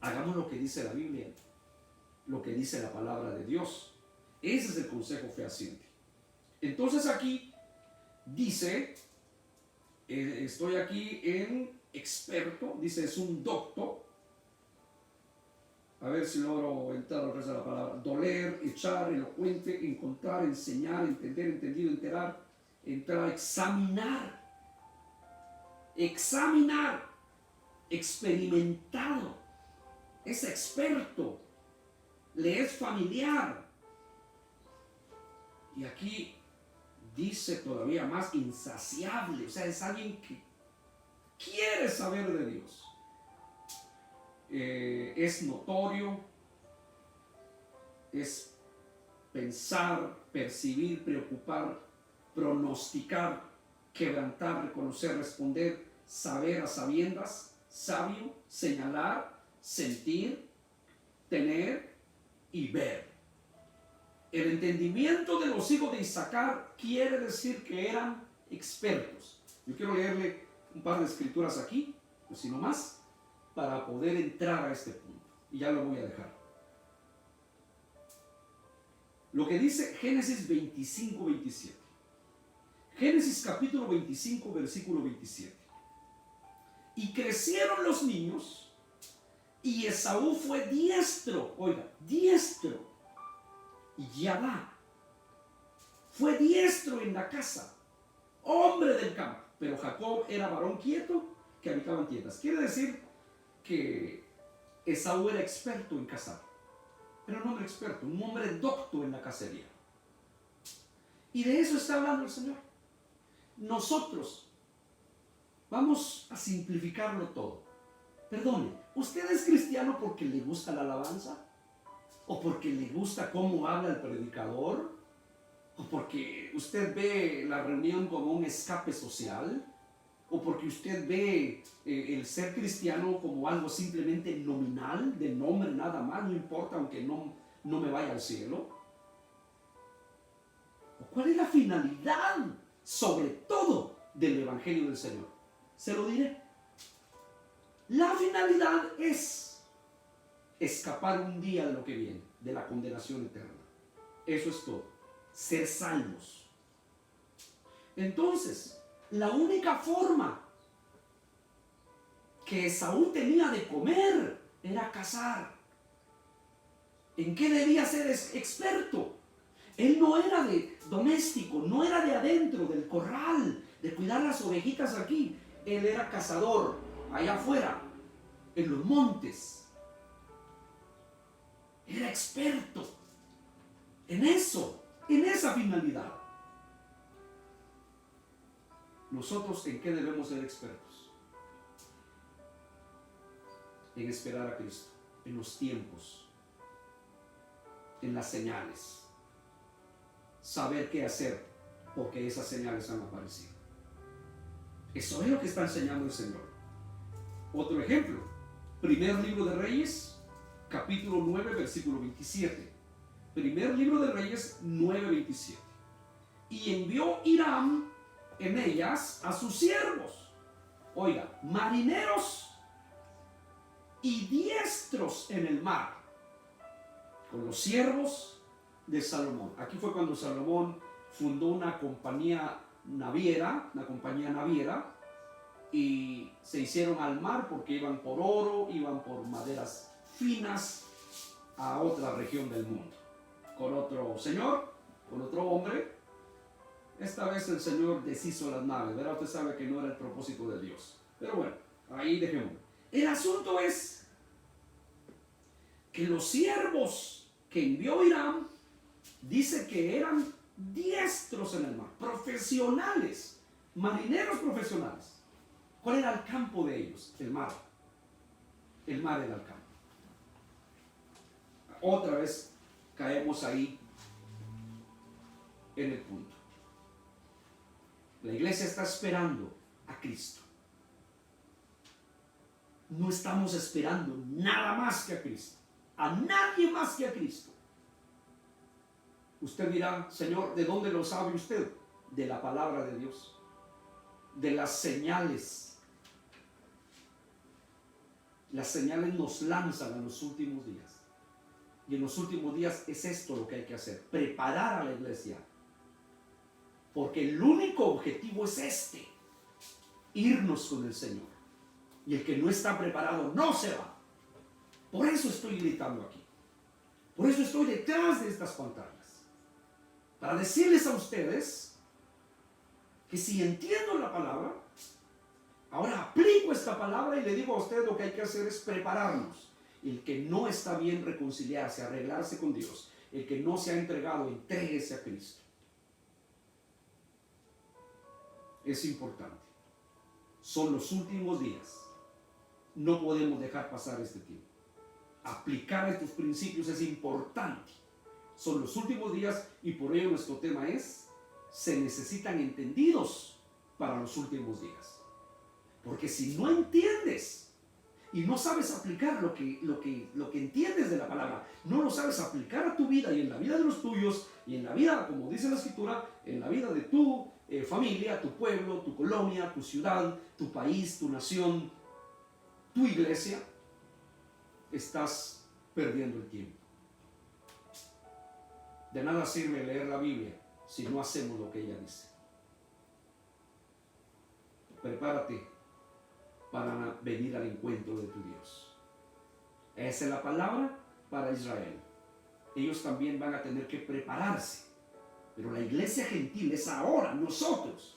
Hagamos lo que dice la Biblia, lo que dice la palabra de Dios. Ese es el consejo fehaciente. Entonces aquí dice, estoy aquí en experto, dice es un docto. A ver si logro entrar al resto de la palabra. Doler, echar, elocuente, encontrar, enseñar, entender, entendido, enterar, entrar, examinar. Examinar, experimentado, es experto, le es familiar. Y aquí dice todavía más insaciable, o sea, es alguien que quiere saber de Dios. Es notorio, es pensar, percibir, preocupar, pronosticar, quebrantar, reconocer, responder, saber a sabiendas, sabio, señalar, sentir, tener y ver. El entendimiento de los hijos de Isaacar quiere decir que eran expertos. Yo quiero leerle un par de escrituras aquí, pues si no más, para poder entrar a este punto. Y ya lo voy a dejar. Lo que dice Génesis 25, 27. Génesis capítulo 25, versículo 27. Y crecieron los niños, y Esaú fue diestro, oiga, diestro, y Yadá fue diestro en la casa, hombre del campo, pero Jacob era varón quieto que habitaba en tiendas. Quiere decir que Esaú era experto en cazar, era un hombre experto, un hombre docto en la cacería. Y de eso está hablando el Señor. Nosotros vamos a simplificarlo todo. Perdone, ¿usted es cristiano porque le gusta la alabanza? ¿O porque le gusta cómo habla el predicador? ¿O porque usted ve la reunión como un escape social? ¿O porque usted ve el ser cristiano como algo simplemente nominal, de nombre nada más, no importa aunque no me vaya al cielo? ¿O cuál es la finalidad, sobre todo, del Evangelio del Señor? Se lo diré. La finalidad es escapar un día de lo que viene, de la condenación eterna. Eso es todo. Ser salvos. Entonces, la única forma que Esaú tenía de comer era cazar. ¿En qué debía ser experto? Él no era de doméstico, no era de adentro, del corral, de cuidar las ovejitas aquí. Él era cazador, allá afuera, en los montes. Era experto en eso, en esa finalidad. ¿Nosotros en qué debemos ser expertos? En esperar a Cristo, en los tiempos, en las señales. Saber qué hacer, porque esas señales han aparecido. Eso es lo que está enseñando el Señor. Otro ejemplo, primer libro de Reyes, capítulo 9, versículo 27. Primer libro de Reyes 9, 27. Y envió Hiram en ellas a sus siervos, oiga, marineros y diestros en el mar, con los siervos de Salomón. Aquí fue cuando Salomón fundó una compañía naviera, y se hicieron al mar porque iban por oro, iban por maderas finas a otra región del mundo, con otro señor, con otro hombre. Esta vez el Señor deshizo las naves, ¿verdad? Usted sabe que no era el propósito de Dios, pero bueno, ahí dejemos. El asunto es que los siervos que envió Hiram, dice que eran diestros en el mar, profesionales, marineros profesionales. ¿Cuál era el campo de ellos? El mar. El mar era el campo. Otra vez caemos ahí en el punto. La iglesia está esperando a Cristo. No estamos esperando nada más que a Cristo. A nadie más que a Cristo. Usted dirá, Señor, ¿de dónde lo sabe usted? De la palabra de Dios. De las señales. Las señales nos lanzan en los últimos días. Y en los últimos días es esto lo que hay que hacer. Preparar a la iglesia porque el único objetivo es irnos con el Señor. Y el que no está preparado no se va. Por eso estoy gritando aquí. Por eso estoy detrás de estas pantallas. Para decirles a ustedes que si entiendo la palabra, ahora aplico esta palabra y le digo a ustedes lo que hay que hacer es prepararnos. El que no está bien reconciliarse, arreglarse con Dios, el que no se ha entregado, entréguese a Cristo. Es importante. Son los últimos días. No podemos dejar pasar este tiempo. Aplicar estos principios es importante. Son los últimos días y por ello nuestro tema es: se necesitan entendidos para los últimos días. Porque si no entiendes y no sabes aplicar lo que entiendes de la palabra, no lo sabes aplicar a tu vida y en la vida de los tuyos y en la vida, como dice la Escritura, en la vida de tu familia, tu pueblo, tu colonia, tu ciudad, tu país, tu nación, tu iglesia, estás perdiendo el tiempo. De nada sirve leer la Biblia si no hacemos lo que ella dice. Prepárate para venir al encuentro de tu Dios. Esa es la palabra para Israel. Ellos también van a tener que prepararse. Pero la iglesia gentil es ahora, nosotros.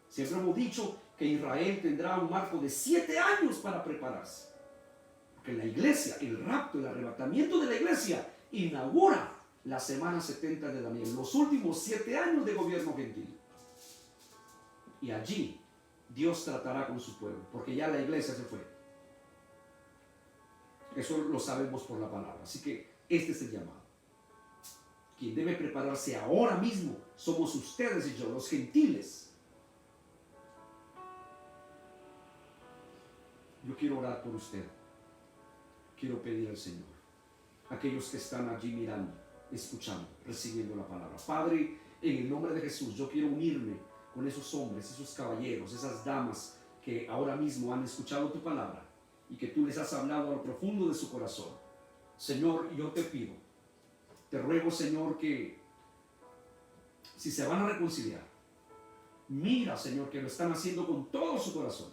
Siempre hemos dicho que Israel tendrá un marco de 7 años para prepararse. Porque la iglesia, el rapto, el arrebatamiento de la iglesia, inaugura la semana 70 de Daniel, los últimos 7 años de gobierno gentil. Y allí Dios tratará con su pueblo, porque ya la iglesia se fue. Eso lo sabemos por la palabra. Así que este es el llamado. Quien debe prepararse ahora mismo somos ustedes y yo, los gentiles. Yo quiero orar por usted. Quiero pedir al Señor, aquellos que están allí mirando, escuchando, recibiendo la palabra. Padre, en el nombre de Jesús, yo quiero unirme con esos hombres, esos caballeros, esas damas que ahora mismo han escuchado tu palabra y que tú les has hablado a lo profundo de su corazón. Señor, yo te pido, te ruego, Señor, que si se van a reconciliar, mira, Señor, que lo están haciendo con todo su corazón.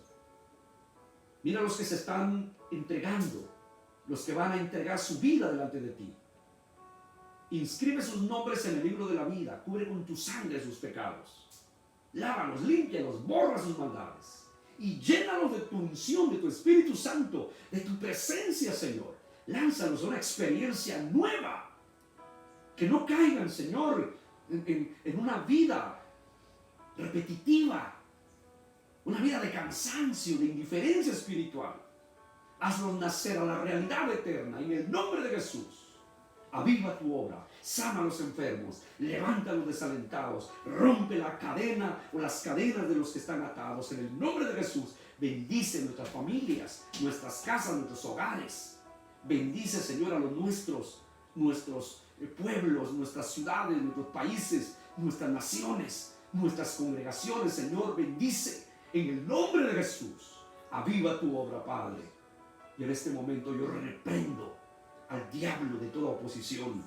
Mira los que se están entregando, los que van a entregar su vida delante de ti. Inscribe sus nombres en el libro de la vida, cubre con tu sangre sus pecados. Lávalos, límpialos, borra sus maldades y llénalos de tu unción, de tu Espíritu Santo, de tu presencia, Señor. Lánzalos a una experiencia nueva. Que no caigan, Señor, en una vida repetitiva, una vida de cansancio, de indiferencia espiritual. Hazlos nacer a la realidad eterna en el nombre de Jesús. Aviva tu obra, sana a los enfermos, levanta a los desalentados, rompe la cadena o las cadenas de los que están atados. En el nombre de Jesús, bendice nuestras familias, nuestras casas, nuestros hogares. Bendice, Señor, a los nuestros pueblos, nuestras ciudades, nuestros países, nuestras naciones, nuestras congregaciones. Señor, bendice en el nombre de Jesús. Aviva tu obra, Padre. Y en este momento yo reprendo al diablo de toda oposición.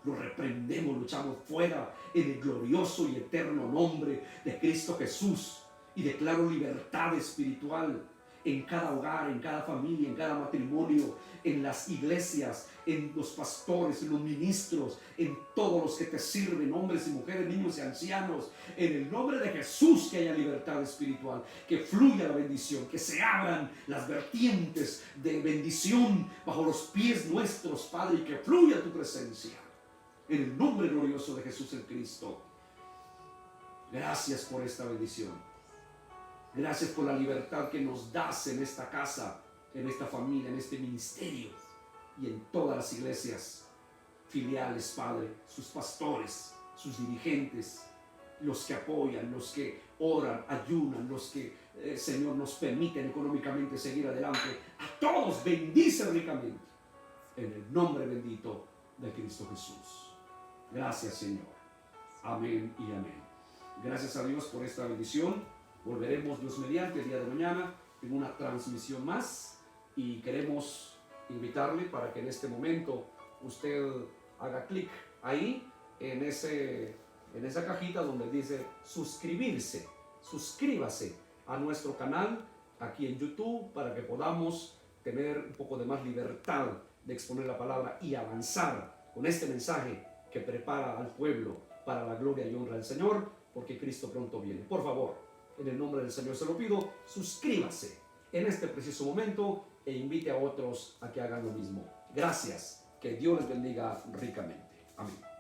Lo reprendemos, lo echamos fuera en el glorioso y eterno nombre de Cristo Jesús. Y declaro libertad espiritual en cada hogar, en cada familia, en cada matrimonio, en las iglesias, en los pastores, en los ministros, en todos los que te sirven, hombres y mujeres, niños y ancianos. En el nombre de Jesús, que haya libertad espiritual, que fluya la bendición, que se abran las vertientes de bendición bajo los pies nuestros, Padre, y que fluya tu presencia. En el nombre glorioso de Jesús el Cristo. Gracias por esta bendición. Gracias por la libertad que nos das en esta casa, en esta familia, en este ministerio y en todas las iglesias filiales, Padre, sus pastores, sus dirigentes, los que apoyan, los que oran, ayunan, los que, Señor, nos permiten económicamente seguir adelante. A todos bendice ricamente en el nombre bendito de Cristo Jesús. Gracias, Señor. Amén y amén. Gracias a Dios por esta bendición. Volveremos Dios mediante el día de mañana en una transmisión más y queremos invitarle para que en este momento usted haga clic ahí en ese en esa cajita donde dice suscribirse. Suscríbase a nuestro canal aquí en YouTube para que podamos tener un poco de más libertad de exponer la palabra y avanzar con este mensaje que prepara al pueblo para la gloria y honra del Señor, porque Cristo pronto viene. Por favor, en el nombre del Señor se lo pido, suscríbase en este preciso momento e invite a otros a que hagan lo mismo. Gracias, que Dios les bendiga ricamente. Amén.